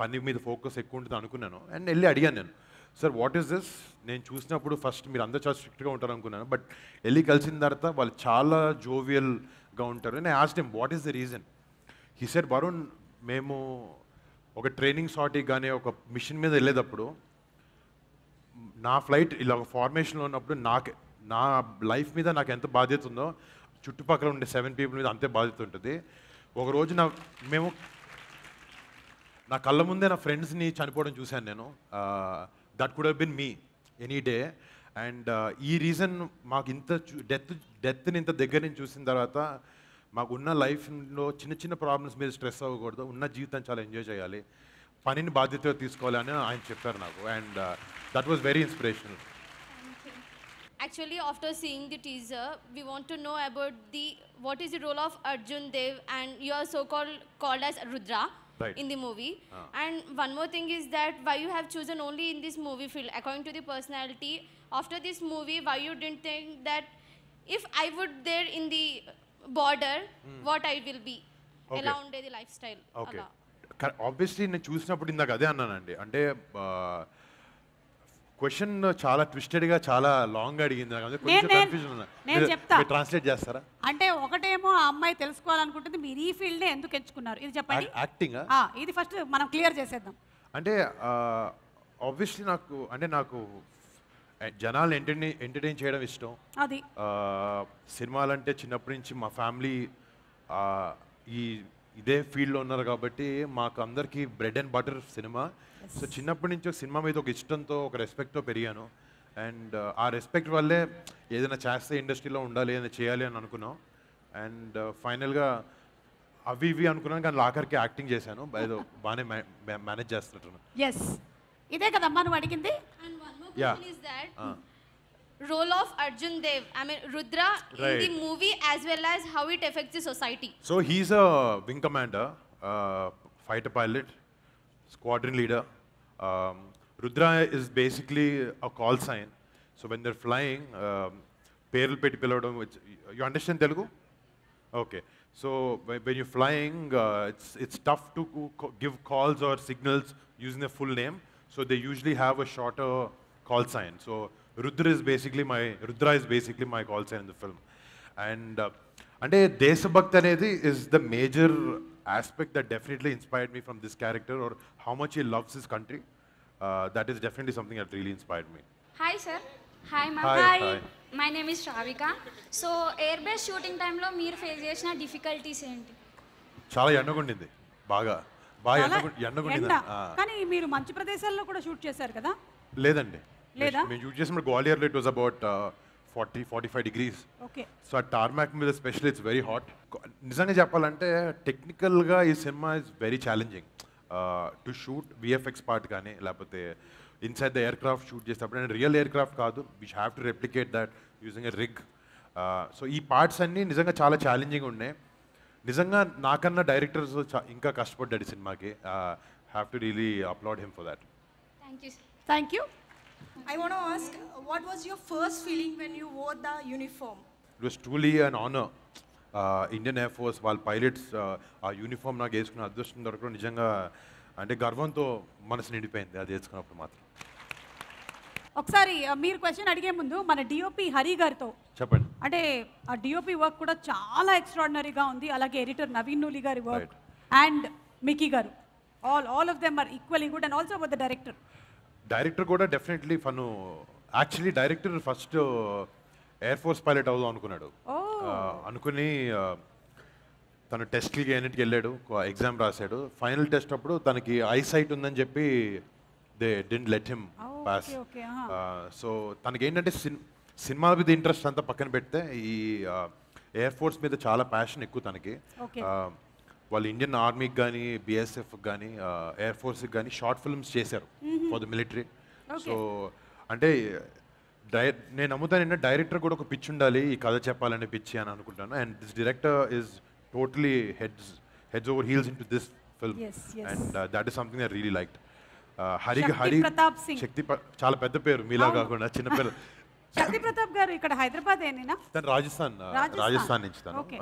Speaker 2: పని మీద ఫోకస్ ఎక్కువ ఉంటుంది అనుకున్నాను. అండ్ వెళ్ళి అడిగాను నేను, సార్ వాట్ ఈస్ దిస్? నేను చూసినప్పుడు ఫస్ట్ మీరు అందరూ చాలా స్ట్రిక్ట్గా ఉంటారు అనుకున్నాను, బట్ వెళ్ళి కలిసిన తర్వాత వాళ్ళు చాలా జోవియల్గా ఉంటారు. నేను asked him what is the reason. He said, Varun, మేము ఒక ట్రైనింగ్ సార్టీకి కానీ ఒక మిషన్ మీద వెళ్ళేటప్పుడు నా ఫ్లైట్ ఇలా ఒక ఫార్మేషన్లో ఉన్నప్పుడు నా లైఫ్ మీద నాకు ఎంత బాధ్యత ఉందో చుట్టుపక్కల ఉండే 7 పీపుల్ మీద అంతే బాధ్యత ఉంటుంది. ఒకరోజు నా కళ్ళ ముందే నా ఫ్రెండ్స్ని చనిపోవడం చూశాను నేను. That could have been me any day. And ఈ రీజన్ మాకు ఇంత డెత్ని ఇంత దగ్గర నుంచి చూసిన తర్వాత మాకు ఉన్న లైఫ్లో చిన్న చిన్న ప్రాబ్లమ్స్ మీద స్ట్రెస్ అవ్వకూడదు, ఉన్న జీవితం చాలా ఎంజాయ్ చేయాలి, పనిని బాధ్యతగా తీసుకోవాలి అని ఆయన చెప్పారు నాకు. And that was very inspirational.
Speaker 10: Actually, after seeing the teaser, we want to know about what is the role of Arjun Dev, and you are called as Rudra
Speaker 2: Right.
Speaker 10: in the movie. And one more thing is that why you have chosen only in this movie field according to the personality. After this movie, why you didn't think that if I would there in the border, what I will be? ఎలా ఉండేది life style?
Speaker 2: Okay, obviously నేను చూసినప్పుడు ఇందాక అదే అన్నానండి. అంటే question చాలా ట్విస్టెడ్గా చాలా లాంగ్ అడిగింది నాకు, కొంచెం కన్ఫ్యూజన్ ఉన్నా.
Speaker 1: నేను చెప్తా.
Speaker 2: ట్రాన్స్లేట్ చేస్తారా?
Speaker 1: అంటే ఒకటేమో ఆ అమ్మాయి తెలుసుకోవాలనుకుంటుంది, మీరు ఈ ఫీల్డ్నే ఎందుకు ఎంచుకున్నారు ఇది చెప్పండి.
Speaker 2: యాక్టింగ్
Speaker 1: ఇది ఫస్ట్ మనం క్లియర్ చేసేద్దాం.
Speaker 2: అంటే ఆబ్వియస్లీ నాకు జనాలు ఎంటర్టైన్ చేయడం ఇష్టం.
Speaker 1: అది
Speaker 2: సినిమాలంటే చిన్నప్పటి నుంచి మా ఫ్యామిలీ ఇదే ఫీల్డ్లో ఉన్నారు కాబట్టి మాకు అందరికీ bread and butter cinema. So చిన్నప్పటి నుంచి ఒక సినిమా మీద ఒక ఇష్టంతో ఒక రెస్పెక్ట్తో పెరిగాను. అండ్ ఆ రెస్పెక్ట్ వల్లే ఏదైనా చేస్తే ఇండస్ట్రీలో ఉండాలి, ఏదైనా చేయాలి అని అనుకున్నాం. అండ్ ఫైనల్గా అవి ఇవి అనుకున్నాను, కానీ ఆఖరికి యాక్టింగ్ చేశాను. ఏదో బాగానే మేనేజ్ చేస్తున్నట్టున్నాను.
Speaker 1: ఎస్, ఇదే కదమ్మా నువ్వు అడిగింది.
Speaker 10: And one more question is that role of Arjun Dev, I mean Rudra, in the movie as well as how it affects the society.
Speaker 2: So he's a wing commander, fighter pilot, squadron leader. Rudra is basically a call sign. So when they're flying, పేర్లు పెట్టి పిలవడం, you understand Telugu? Okay. So when you're flying, it's tough to give calls or signals using the full name. So they usually have a shorter call sign. So Rudra is basically my call sign in the film. And అంటే దేశభక్తి అనేది is the major aspect that definitely inspired me from this character, or how much he loves his country. That is definitely something that really inspired me.
Speaker 3: Hi sir. Hi ma'am.
Speaker 2: Hi.
Speaker 3: My name is Shravika. So air base shooting టైంలో మీరు face చేసిన difficulties ఏంటి?
Speaker 2: చాలా ఎండగుండింది, బాగా ఎండగుండింది.
Speaker 1: కానీ మీరు మంచి ప్రదేశాల్లో కూడా షూట్ చేశారు కదా?
Speaker 2: లేదండి,
Speaker 1: లేదా?
Speaker 2: మేము షూట్ చేసినప్పుడు గ్వాలియర్లో it was about 40-45 degrees.
Speaker 1: Okay.
Speaker 2: So ఆ టార్మాక్ మీద స్పెషల్లీ ఇట్స్ వెరీ హాట్. నిజంగా చెప్పాలంటే టెక్నికల్గా ఈ cinema is very challenging to shoot. VFX part కానీ లేకపోతే inside the air craft shoot చేసేటప్పుడు, అండ్ రియల్ ఎయిర్ క్రాఫ్ట్ కాదు, we have to replicate that using a rig. So ఈ పార్ట్స్ అన్నీ నిజంగా చాలా ఛాలెంజింగ్ ఉన్నాయి. నిజంగా నాకన్నా డైరెక్టర్స్ ఇంకా కష్టపడ్డాడు ఈ సినిమాకి. Have to really applaud him for that.
Speaker 3: Thank you.
Speaker 1: Thank you.
Speaker 11: I want to ask, what was your first feeling when you wore the uniform?
Speaker 2: It was truly an honor. Indian air force వాళ్ళ pilots ఆ uniform నాకు వేసుకున్న అదృష్టం దొరకడం నిజంగా అంటే గర్వంతో మనసు నిండిపోయింది అది వేసుకున్నప్పుడు మాత్రం.
Speaker 1: ఒకసారి మీరు క్వశ్చన్ అడిగే ముందు మన డిఓపి హరి గారితో
Speaker 2: చెప్పండి.
Speaker 1: అంటే ఆ డిఓపి వర్క్ కూడా చాలా ఎక్స్ట్రాడినరీగా ఉంది. అలాగే ఎడిటర్ నవీన్ నూలి గారి వర్క్ అండ్ మికీ గారు, all of them are equally good. And also about the
Speaker 2: director కూడా definitely fun. Actually director first air force pilot అవుదాం అనుకున్నాడు. అనుకుని తను టెస్ట్లకి అన్నిటికి వెళ్ళాడు, ఎగ్జామ్ రాశాడు. ఫైనల్ టెస్ట్ అప్పుడు తనకి ఐసైట్ ఉందని చెప్పి they didn't let him pass. So తనకి ఏంటంటే సినిమా మీద ఇంట్రెస్ట్ అంతా పక్కన పెడితే ఈ ఎయిర్ ఫోర్స్ మీద చాలా ప్యాషన్ ఎక్కువ తనకి. వాళ్ళు ఇండియన్ ఆర్మీకి కానీ బిఎస్ఎఫ్కి కానీ ఎయిర్ ఫోర్స్కి కానీ షార్ట్ ఫిల్మ్స్ చేశారు ఫర్ ద మిలిటరీ. సో అంటే నేను నమ్ముతాను, డైరెక్టర్ కూడా ఒక పిచ్ ఉండాలి, ఈ కథ చెప్పాలనే పిచ్చి అని అనుకుంటాను. And this director is totally heads over heels into this film.
Speaker 1: Yes, yes.
Speaker 2: And that is something I really liked.
Speaker 1: Shakti Pratap Singh.
Speaker 2: చాలా పెద్ద పేరు మీలా కాకుండా చిన్న పేరు.
Speaker 1: శక్తి ప్రతాప్ గారు ఇక్కడ హైదరాబాద్ ఏనేనా?
Speaker 2: తను రాజస్థాన్ నుంచి తను.
Speaker 1: Okay.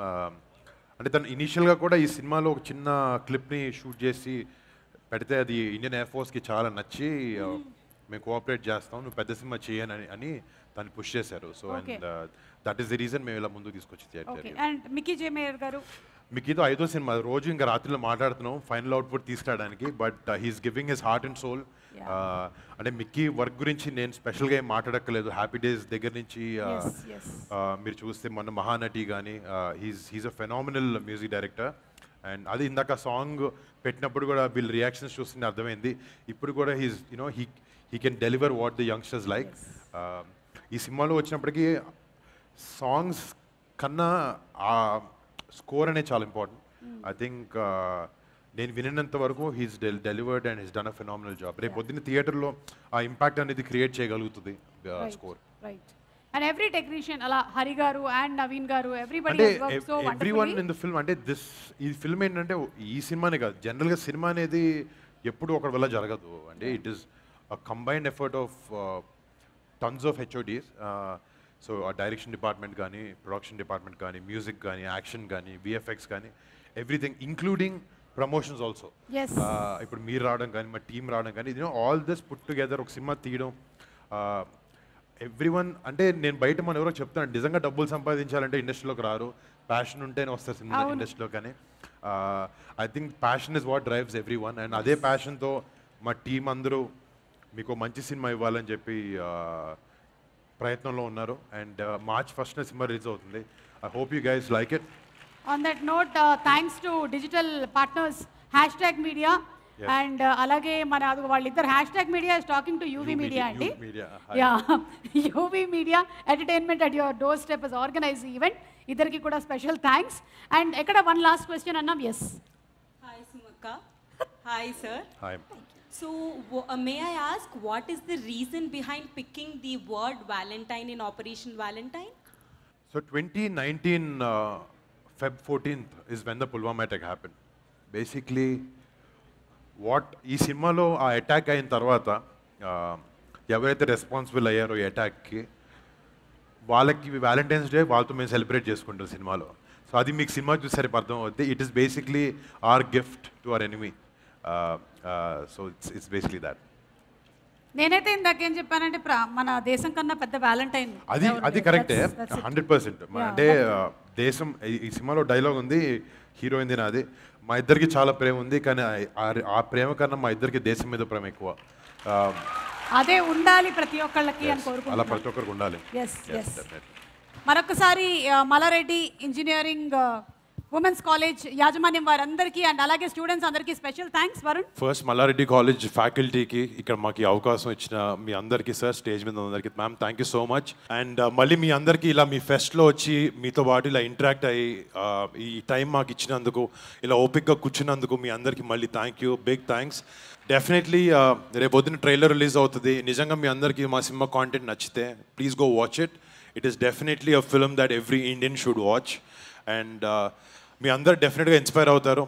Speaker 2: అంటే తను ఇనీషియల్గా కూడా ఈ సినిమాలో ఒక చిన్న క్లిప్ని షూట్ చేసి పెడితే అది ఇండియన్ ఎయిర్ ఫోర్స్కి చాలా నచ్చి మేము కోఆపరేట్ చేస్తాం, నువ్వు పెద్ద సినిమా చేయని అని తను పుష్ చేశారు. So and that is the reason మేము ఇలా ముందుకు తీసుకొచ్చి.
Speaker 1: అండ్ మికీ జే మేయర్ గారు,
Speaker 2: మీకేదో 5వ సినిమా రోజు ఇంకా రాత్రిలో మాట్లాడుతున్నాం ఫైనల్ అవుట్పుట్ తీసుకురావడానికి, but he's giving his heart and soul. అంటే మిక్కీ వర్క్ గురించి నేను స్పెషల్గా ఏం మాట్లాడక్కర్లేదు. హ్యాపీ డేస్ దగ్గర నుంచి మీరు చూస్తే మన మహానటి కానీ he's a phenomenal music director. And అది ఇందాక సాంగ్ పెట్టినప్పుడు కూడా వీళ్ళ రియాక్షన్స్ చూస్తుంటే అర్థమైంది. ఇప్పుడు కూడా he can deliver what the youngsters like. ఈ సినిమాలో వచ్చినప్పటికీ సాంగ్స్ కన్నా ఆ స్కోర్ అనేది చాలా ఇంపార్టెంట్. ఐ థింక్ నేను వినినంత వరకు he's delivered and he's done a phenomenal job. రేపు పొద్దున్న థియేటర్లో ఆ ఇంపాక్ట్ అనేది క్రియేట్ చేయగలుగుతుంది score.
Speaker 1: Right. And every technician అలా హరి గారు అండ్ నవీన్ గారు ఎవ్రీబడి
Speaker 2: అంటే
Speaker 1: has worked so wonderfully.
Speaker 2: Everyone in the film. అంటే ఈ ఫిల్మ్ ఏంటంటే ఈ సినిమానే కాదు, జనరల్గా సినిమా అనేది ఎప్పుడు ఒకటి వల్ల జరగదు. అంటే it is a combined effort of tons of HODs. So ఆ డైరెక్షన్ డిపార్ట్మెంట్ కానీ, ప్రొడక్షన్ డిపార్ట్మెంట్ కానీ, మ్యూజిక్ కానీ, యాక్షన్ కానీ, VFX కానీ, ఎవ్రీథింగ్ ఇంక్లూడింగ్ ప్రమోషన్స్ ఆల్సో. ఇప్పుడు మీరు రావడం కానీ, మా టీం రావడం కానీ, ఆల్ దిస్ పుట్ టుగెదర్ ఒక సినిమా తీయడం. ఎవ్రీవన్ అంటే నేను బయట మన ఎవరో చెప్తాను, నిజంగా డబ్బులు సంపాదించాలంటే ఇండస్ట్రీలోకి రారు, ప్యాషన్ ఉంటేనే వస్తారు సినిమా ఇండస్ట్రీలో. కానీ I think passion is what drives everyone. And అదే ప్యాషన్తో మా టీం అందరూ మీకు మంచి సినిమా ఇవ్వాలని చెప్పి ప్రయత్నంలో ఉన్నారు. And March 1st cinema release అవుతుంది. I hope you guys like it.
Speaker 1: On that note, thanks to digital partners #media and అలాగే మన వాళ్ళిద్దరు #media is talking to UV Media అండి. UV Media Entertainment at your doorstep has organized the event. ఇద్దరికి కూడా special thanks. And ఎక్కడ one last question అన్నాం. Yes.
Speaker 12: Hi సుమక్క. Hi sir.
Speaker 2: Hi.
Speaker 12: So, may I ask, what is the reason behind picking the word Valentine in Operation Valentine?
Speaker 2: So 2019 Feb 14th is when the Pulwama attack happened. Basically, ఈ సినిమాలో ఆ attack అయిన తర్వాత ఎవరైతే responsible అయ్యారో ఈ అటాక్కి, వాళ్ళకి Valentine's day వాళ్ళతో మేము సెలబ్రేట్ చేసుకుంటాం సినిమాలో. సో అది మీకు సినిమా చూసరికి అర్థం అవుతుంది. It is basically our gift to our enemy. So it's basically that.
Speaker 1: నేనైతే ఇందాకేం చెప్పానంటే మన దేశం కన్నా పెద్ద వ్యాలంటైన్.
Speaker 2: అది కరెక్టే 100%. అంటే దేశం ఈ సినిమాలో డైలాగ్ ఉంది, హీరోయిన్ నాది, మా ఇద్దరికి చాలా ప్రేమ ఉంది, కానీ ఆ ప్రేమ కన్నా మా ఇద్దరికి దేశం మీద ప్రేమ ఎక్కువ.
Speaker 1: అదే ఉండాలి ప్రతి ఒక్కళ్ళకి అని కోరుకుంటున్నాను.
Speaker 2: అలా ప్రతి ఒక్కరికి ఉండాలి.
Speaker 1: మరొకసారి మల్లారెడ్డి ఇంజనీరింగ్ ఉమెన్స్ కాలేజ్ యాజమాన్యం వారందరికీ అండ్ అలాగే స్టూడెంట్స్ అందరికీ special thanks. Varun.
Speaker 13: First Malla Reddy college ఫ్యాకల్టీకి ఇక్కడ మాకు అవకాశం ఇచ్చిన మీ అందరికీ సార్, స్టేజ్ మీద అందరికీ ma'am thank you so much. And మళ్ళీ మీ అందరికీ ఇలా మీ ఫెస్ట్లో వచ్చి మీతో పాటు ఇలా ఇంటరాక్ట్ అయ్యి ఈ టైం మాకు ఇచ్చినందుకు, ఇలా ఓపిక్గా కూర్చున్నందుకు మీ అందరికీ మళ్ళీ thank you, big thanks. Definitely రేపు పొద్దున్న ట్రైలర్ రిలీజ్ అవుతుంది. నిజంగా మీ అందరికీ మా సినిమా కాంటెంట్ నచ్చితే please go watch it. It is definitely a film that every Indian should watch. And మీ అందరు డెఫినెట్గా ఇన్స్పైర్ అవుతారు.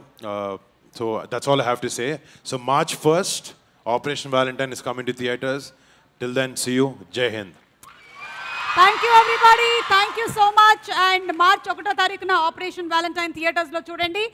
Speaker 13: So that's all I have to say. So March 1st operation valentine is coming to theatres. Till then see you. జై Hind.
Speaker 1: Thank you everybody. Thank you so much. And March 1వ తారీఖున operation Valentine థియేటర్స్లో చూడండి.